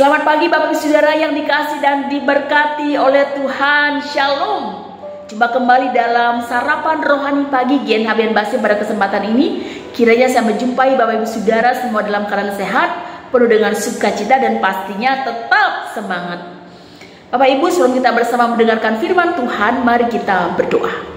Selamat pagi Bapak Ibu Saudara yang dikasihi dan diberkati oleh Tuhan. Shalom. Jumpa kembali dalam sarapan rohani pagi Gen Habian Basim pada kesempatan ini. Kiranya saya menjumpai Bapak Ibu Saudara semua dalam keadaan sehat, penuh dengan sukacita dan pastinya tetap semangat. Bapak Ibu, sebelum kita bersama mendengarkan firman Tuhan, mari kita berdoa.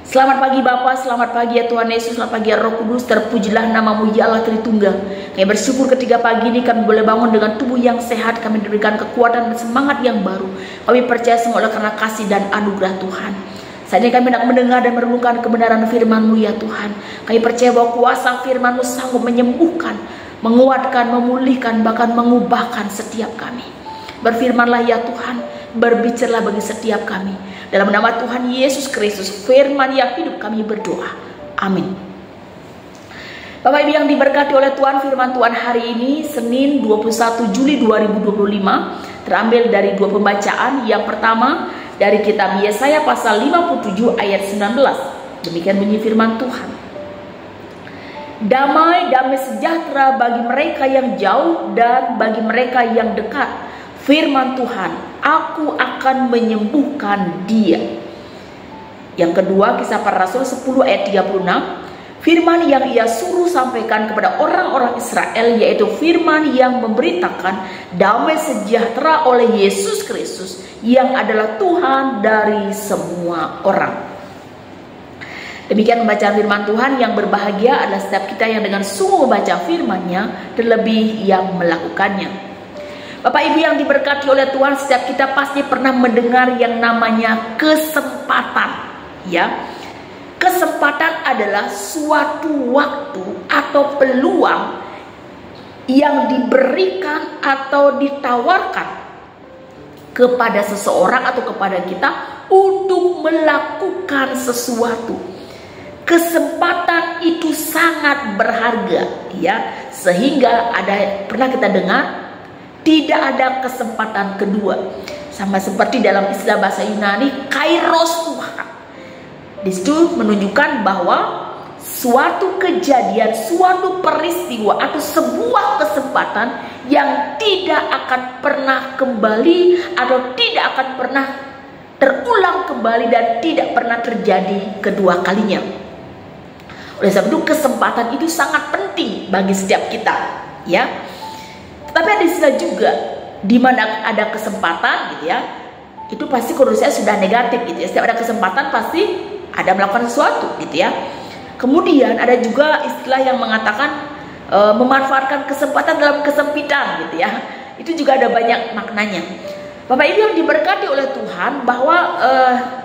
Selamat pagi Bapa, selamat pagi ya Tuhan Yesus, selamat pagi ya Roh Kudus, terpujilah namamu ya Allah Tritunggal. Kami bersyukur ketika pagi ini kami boleh bangun dengan tubuh yang sehat, kami diberikan kekuatan dan semangat yang baru. Kami percaya semua oleh karena kasih dan anugerah Tuhan. Saat ini kami hendak mendengar dan merenungkan kebenaran firman-Mu ya Tuhan. Kami percaya bahwa kuasa firman-Mu sanggup menyembuhkan, menguatkan, memulihkan, bahkan mengubahkan setiap kami. Berfirmanlah ya Tuhan, berbicaralah bagi setiap kami. Dalam nama Tuhan Yesus Kristus, firman yang hidup kami berdoa. Amin. Bapak Ibu yang diberkati oleh Tuhan, firman Tuhan hari ini Senin 21 Juli 2025 terambil dari dua pembacaan. Yang pertama dari kitab Yesaya pasal 57 ayat 19. Demikian bunyi firman Tuhan. Damai sejahtera bagi mereka yang jauh dan bagi mereka yang dekat. Firman Tuhan, aku akan menyembuhkan dia. Yang kedua, Kisah Para Rasul 10 ayat 36. Firman yang ia suruh sampaikan kepada orang-orang Israel, yaitu firman yang memberitakan damai sejahtera oleh Yesus Kristus, yang adalah Tuhan dari semua orang. Demikian pembacaan firman Tuhan. Yang berbahagia adalah setiap kita yang dengan sungguh membaca firman-Nya, terlebih yang melakukannya. Bapak Ibu yang diberkati oleh Tuhan, setiap kita pasti pernah mendengar yang namanya kesempatan, ya. Kesempatan adalah suatu waktu atau peluang yang diberikan atau ditawarkan kepada seseorang atau kepada kita untuk melakukan sesuatu. Kesempatan itu sangat berharga, ya, sehingga pernah kita dengar tidak ada kesempatan kedua. Sama seperti dalam istilah bahasa Yunani, kairos Tuhan. Di situ menunjukkan bahwa suatu kejadian, suatu peristiwa atau sebuah kesempatan yang tidak akan pernah kembali atau tidak akan pernah terulang kembali dan tidak pernah terjadi kedua kalinya. Oleh sebab itu kesempatan itu sangat penting bagi setiap kita, ya. Tapi ada istilah juga di mana ada kesempatan, gitu ya, itu pasti kondisinya sudah negatif, gitu ya. Setiap ada kesempatan pasti ada melakukan sesuatu, gitu ya. Kemudian ada juga istilah yang mengatakan memanfaatkan kesempatan dalam kesempitan, gitu ya. Itu juga ada banyak maknanya. Bapak Ibu yang diberkati oleh Tuhan, bahwa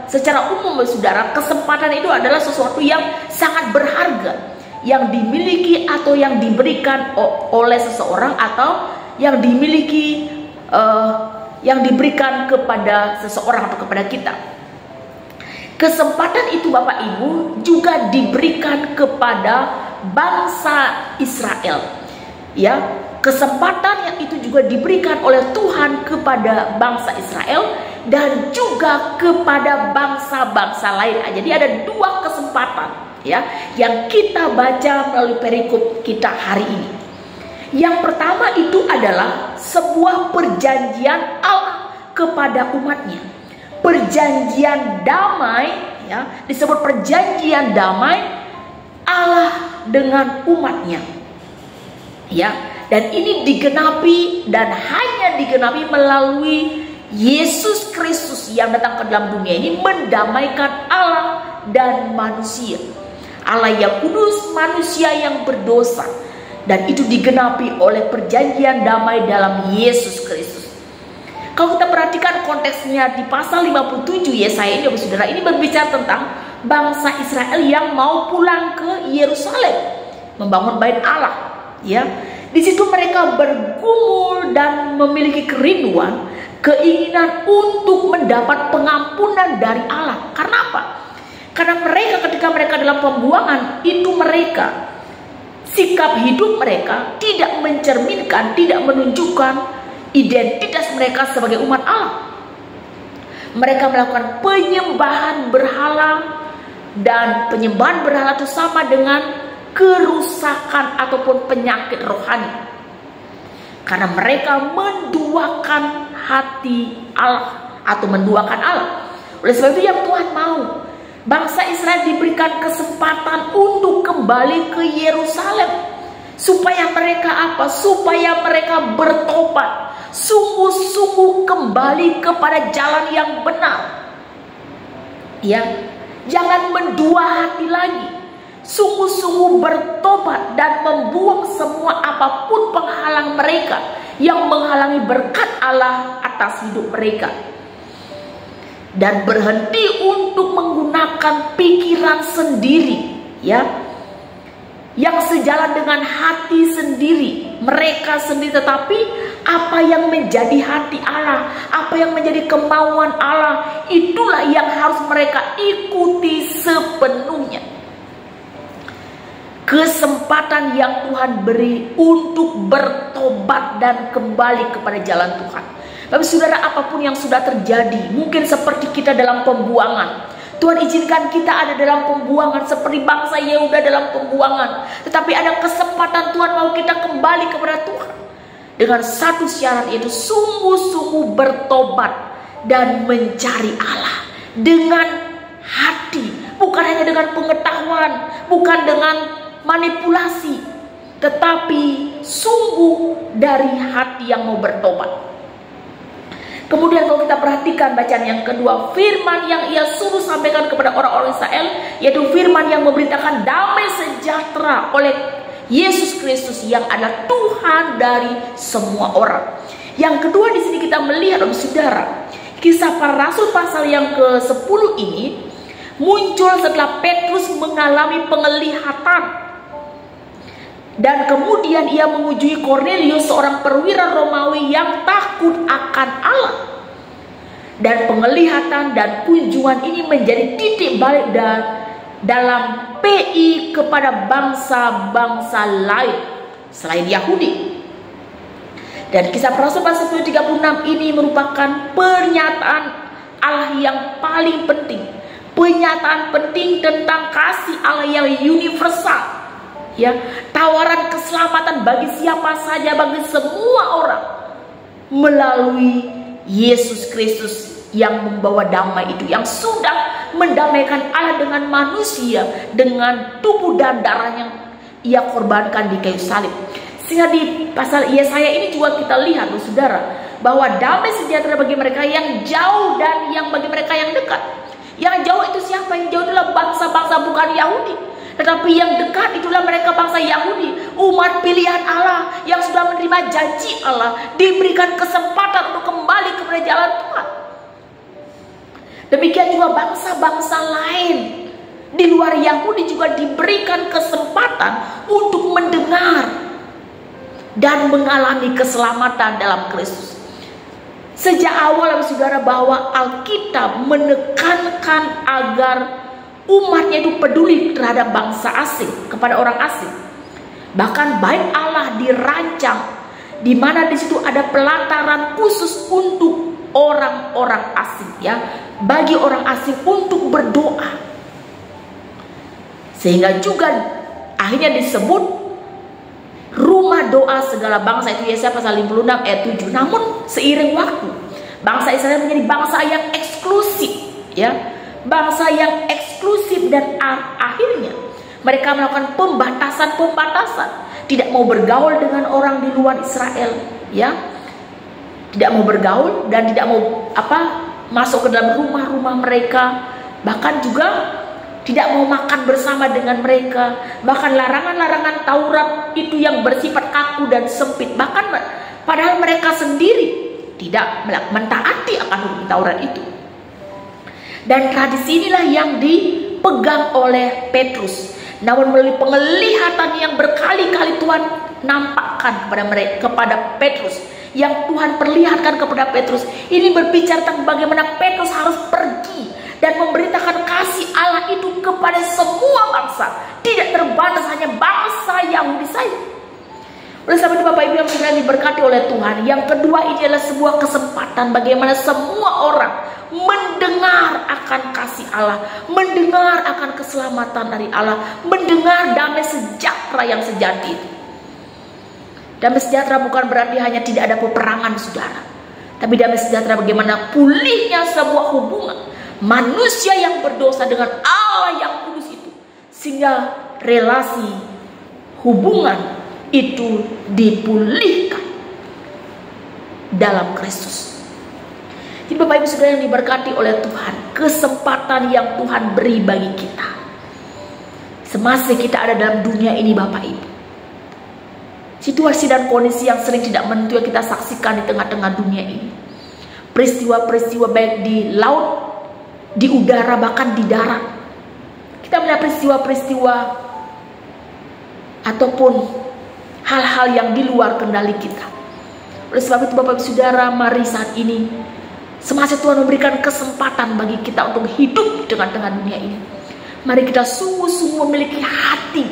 secara umum saudara, kesempatan itu adalah sesuatu yang sangat berharga, yang dimiliki atau yang diberikan oleh seseorang atau yang dimiliki yang diberikan kepada seseorang atau kepada kita. Kesempatan itu Bapak Ibu juga diberikan kepada bangsa Israel, ya. Kesempatan yang itu juga diberikan oleh Tuhan kepada bangsa Israel dan juga kepada bangsa-bangsa lain. Jadi ada dua kesempatan, ya, yang kita baca melalui perikop kita hari ini. Yang pertama itu adalah sebuah perjanjian Allah kepada umatnya. Perjanjian damai, ya, disebut perjanjian damai Allah dengan umatnya, ya. Dan ini digenapi dan hanya digenapi melalui Yesus Kristus yang datang ke dalam dunia ini mendamaikan Allah dan manusia. Allah yang kudus, manusia yang berdosa. Dan itu digenapi oleh perjanjian damai dalam Yesus Kristus. Kalau kita perhatikan konteksnya di pasal 57 Yesaya ini, saudara, ini berbicara tentang bangsa Israel yang mau pulang ke Yerusalem, membangun bait Allah, ya. Di situ mereka bergumul dan memiliki kerinduan, keinginan untuk mendapat pengampunan dari Allah. Karena apa? Karena ketika mereka dalam pembuangan itu, sikap hidup mereka tidak mencerminkan, tidak menunjukkan identitas mereka sebagai umat Allah. Mereka melakukan penyembahan berhala, dan penyembahan berhala itu sama dengan kerusakan ataupun penyakit rohani. karena mereka menduakan hati Allah atau menduakan Allah. Oleh sebab itu yang Tuhan mau, bangsa Israel diberikan kesempatan untuk kembali ke Yerusalem. Supaya mereka apa? Supaya mereka bertobat, sungguh-sungguh kembali kepada jalan yang benar. Ya, jangan mendua hati lagi. Sungguh-sungguh bertobat dan membuang semua apapun penghalang mereka yang menghalangi berkat Allah atas hidup mereka. Dan berhenti untuk menggunakan pikiran sendiri, ya, yang sejalan dengan hati sendiri mereka sendiri, tetapi apa yang menjadi hati Allah, apa yang menjadi kemauan Allah, itulah yang harus mereka ikuti sepenuhnya. Kesempatan yang Tuhan beri untuk bertobat dan kembali kepada jalan Tuhan. Bapak saudara, apapun yang sudah terjadi, mungkin seperti kita dalam pembuangan, Tuhan izinkan kita ada dalam pembuangan seperti bangsa Yehuda dalam pembuangan. Tetapi ada kesempatan Tuhan mau kita kembali kepada Tuhan. Dengan satu syarat, yaitu sungguh-sungguh bertobat dan mencari Allah dengan hati. Bukan hanya dengan pengetahuan, bukan dengan manipulasi, tetapi sungguh dari hati yang mau bertobat. Kemudian kalau kita perhatikan bacaan yang kedua, firman yang ia suruh sampaikan kepada orang-orang Israel, yaitu firman yang memberitakan damai sejahtera oleh Yesus Kristus yang adalah Tuhan dari semua orang. Yang kedua di sini kita melihat, saudara, Kisah Para Rasul pasal yang ke-10 ini muncul setelah Petrus mengalami penglihatan. Dan kemudian ia mengunjungi Kornelius, seorang perwira Romawi yang takut akan Allah. Dan penglihatan dan kunjungan ini menjadi titik balik dalam PI kepada bangsa-bangsa lain selain Yahudi. Dan Kisah Para Rasul pasal 36 ini merupakan pernyataan Allah yang paling penting. Pernyataan penting tentang kasih Allah yang universal. Ya, tawaran keselamatan bagi siapa saja, bagi semua orang melalui Yesus Kristus yang membawa damai itu, yang sudah mendamaikan Allah dengan manusia dengan tubuh dan darah yang ia korbankan di kayu salib. Sehingga di pasal Yesaya ini juga kita lihat, saudara, bahwa damai sejahtera bagi mereka yang jauh dan yang bagi mereka yang dekat. Yang jauh itu siapa? Yang jauh adalah bangsa-bangsa bukan Yahudi. Tetapi yang dekat itulah mereka bangsa Yahudi, umat pilihan Allah yang sudah menerima janji Allah, diberikan kesempatan untuk kembali kepada jalan Tuhan. Demikian juga bangsa-bangsa lain di luar Yahudi juga diberikan kesempatan untuk mendengar dan mengalami keselamatan dalam Kristus. Sejak awal, saudara, bahwa Alkitab menekankan agar umatnya itu peduli terhadap bangsa asing, kepada orang asing. Bahkan bait Allah dirancang di mana di situ ada pelataran khusus untuk orang-orang asing, ya, bagi orang asing untuk berdoa. Sehingga juga akhirnya disebut rumah doa segala bangsa, itu Yesaya pasal 56 ayat 7. Namun seiring waktu bangsa Israel menjadi bangsa yang eksklusif, ya, bangsa yang eksklusif, dan akhirnya mereka melakukan pembatasan, tidak mau bergaul dengan orang di luar Israel, ya, tidak mau bergaul dan tidak mau masuk ke dalam rumah-rumah mereka, bahkan juga tidak mau makan bersama dengan mereka. Bahkan larangan-larangan Taurat itu yang bersifat kaku dan sempit, bahkan padahal mereka sendiri tidak mentaati akan hukum Taurat itu. Dan tradisi inilah yang dipegang oleh Petrus. Namun melalui penglihatan yang berkali-kali Tuhan nampakkan kepada Petrus, yang Tuhan perlihatkan kepada Petrus, ini berbicara tentang bagaimana Petrus harus pergi dan memberitakan kasih Allah itu kepada semua bangsa, tidak terbatas hanya bangsa Yahudi saja. Oleh sebab itu, Bapak Ibu yang sudah diberkati oleh Tuhan, yang kedua ini adalah sebuah kesempatan bagaimana semua orang mendengar akan kasih Allah, mendengar akan keselamatan dari Allah, mendengar damai sejahtera yang sejati itu. Damai sejahtera bukan berarti hanya tidak ada peperangan, saudara. Tapi damai sejahtera bagaimana pulihnya sebuah hubungan manusia yang berdosa dengan Allah yang kudus itu, sehingga relasi hubungan itu dipulihkan dalam Kristus. Jadi Bapak Ibu Saudara yang diberkati oleh Tuhan, kesempatan yang Tuhan beri bagi kita semasa kita ada dalam dunia ini, Bapak Ibu. Situasi dan kondisi yang sering tidak menentu yang kita saksikan di tengah-tengah dunia ini. Peristiwa-peristiwa baik di laut, di udara, bahkan di darat. Kita melihat peristiwa-peristiwa ataupun hal-hal yang di luar kendali kita. Oleh sebab itu Bapak Ibu Saudara, mari saat ini semasa Tuhan memberikan kesempatan bagi kita untuk hidup di tengah-tengah dunia ini, mari kita sungguh-sungguh memiliki hati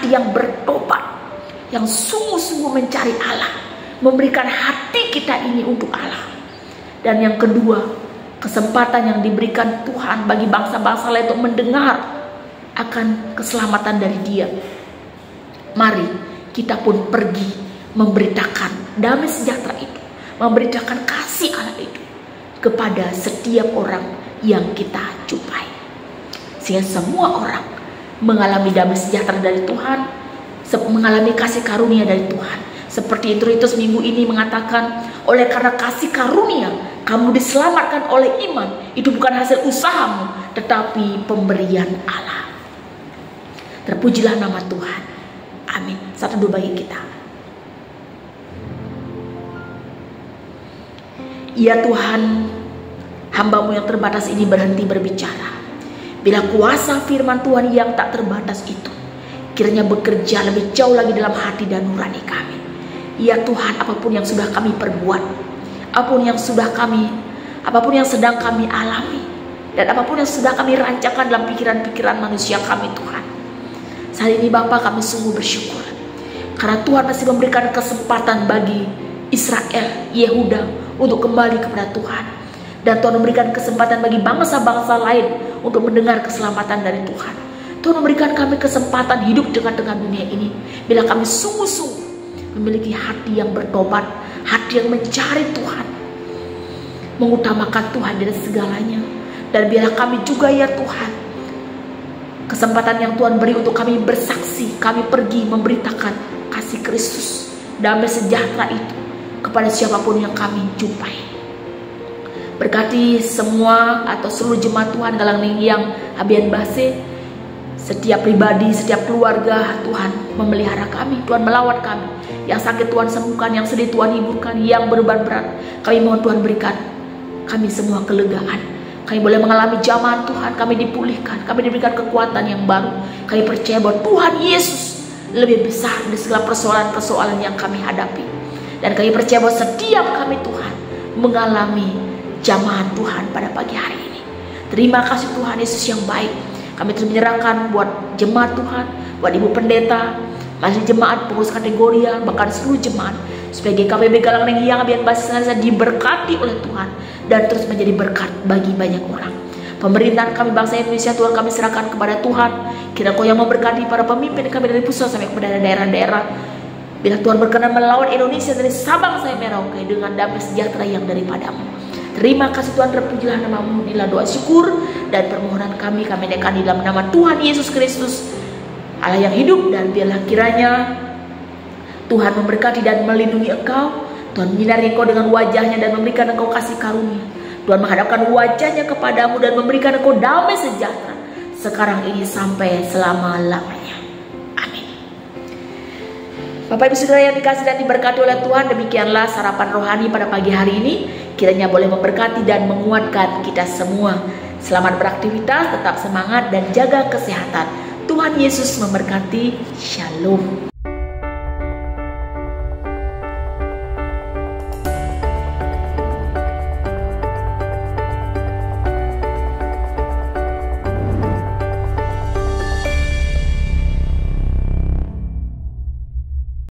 yang bertobat, yang sungguh-sungguh mencari Allah, memberikan hati kita ini untuk Allah. Dan yang kedua, kesempatan yang diberikan Tuhan bagi bangsa-bangsa lain untuk mendengar akan keselamatan dari Dia. Mari kita pun pergi memberitakan damai sejahtera itu, memberitakan kasih Allah itu kepada setiap orang yang kita jumpai, sehingga semua orang mengalami damai sejahtera dari Tuhan, mengalami kasih karunia dari Tuhan. Seperti Introitus minggu ini mengatakan, oleh karena kasih karunia kamu diselamatkan oleh iman. Itu bukan hasil usahamu, tetapi pemberian Allah. Terpujilah nama Tuhan. Amin. Satu doa bagi kita. Ya Tuhan, hamba-Mu yang terbatas ini berhenti berbicara. Bila kuasa firman Tuhan yang tak terbatas itu kiranya bekerja lebih jauh lagi dalam hati dan nurani kami. Ya Tuhan, apapun yang sudah kami perbuat, apapun yang sedang kami alami, dan apapun yang sudah kami rancangkan dalam pikiran-pikiran manusia kami, Tuhan, saat ini Bapa, kami sungguh bersyukur karena Tuhan masih memberikan kesempatan bagi Israel, Yehuda untuk kembali kepada Tuhan. Dan Tuhan memberikan kesempatan bagi bangsa-bangsa lain untuk mendengar keselamatan dari Tuhan. Tuhan memberikan kami kesempatan hidup di tengah-tengah dunia ini bila kami sungguh-sungguh memiliki hati yang bertobat, hati yang mencari Tuhan, mengutamakan Tuhan dari segalanya. Dan bila kami juga ya Tuhan, kesempatan yang Tuhan beri untuk kami bersaksi, kami pergi memberitakan kasih Kristus, damai sejahtera itu kepada siapapun yang kami jumpai. Berkati semua atau seluruh jemaat Tuhan Galang Yang Abian Base, setiap pribadi, setiap keluarga. Tuhan memelihara kami, Tuhan melawat kami. Yang sakit Tuhan sembuhkan, yang sedih Tuhan hiburkan, yang beban berat kami mohon Tuhan berikan kami semua kelegaan. Kami boleh mengalami jamahan Tuhan, kami dipulihkan, kami diberikan kekuatan yang baru. Kami percaya bahwa Tuhan Yesus lebih besar dari segala persoalan-persoalan yang kami hadapi. Dan kami percaya bahwa setiap kami Tuhan mengalami jamahan Tuhan pada pagi hari ini. Terima kasih Tuhan Yesus yang baik. Kami terus menyerahkan buat jemaat Tuhan, buat Ibu Pendeta, masih jemaat, pengurus kategori, bahkan seluruh jemaat, supaya GKPB Galang Yang Abian Base senantiasa diberkati oleh Tuhan dan terus menjadi berkat bagi banyak orang. Pemerintahan kami bangsa Indonesia, Tuhan kami serahkan kepada Tuhan. Kiranya Kau yang memberkati para pemimpin kami dari pusat sampai kepada daerah-daerah. Bila Tuhan berkenan melawan Indonesia dari Sabang sampai Merauke dengan damai sejahtera yang daripada-Mu. Terima kasih Tuhan, terpujilah nama-Mu. Inilah doa syukur dan permohonan kami naikkan di dalam nama Tuhan Yesus Kristus, Allah yang hidup. Dan biarlah kiranya Tuhan memberkati dan melindungi engkau. Tuhan menyinari engkau dengan wajahnya dan memberikan engkau kasih karunia. Tuhan menghadapkan wajahnya kepadamu dan memberikan engkau damai sejahtera sekarang ini sampai selama-lamanya. Amin. Bapak Ibu Saudara yang dikasihi dan diberkati oleh Tuhan, demikianlah sarapan rohani pada pagi hari ini. Kiranya boleh memberkati dan menguatkan kita semua. Selamat beraktivitas, tetap semangat dan jaga kesehatan. Tuhan Yesus memberkati. Shalom.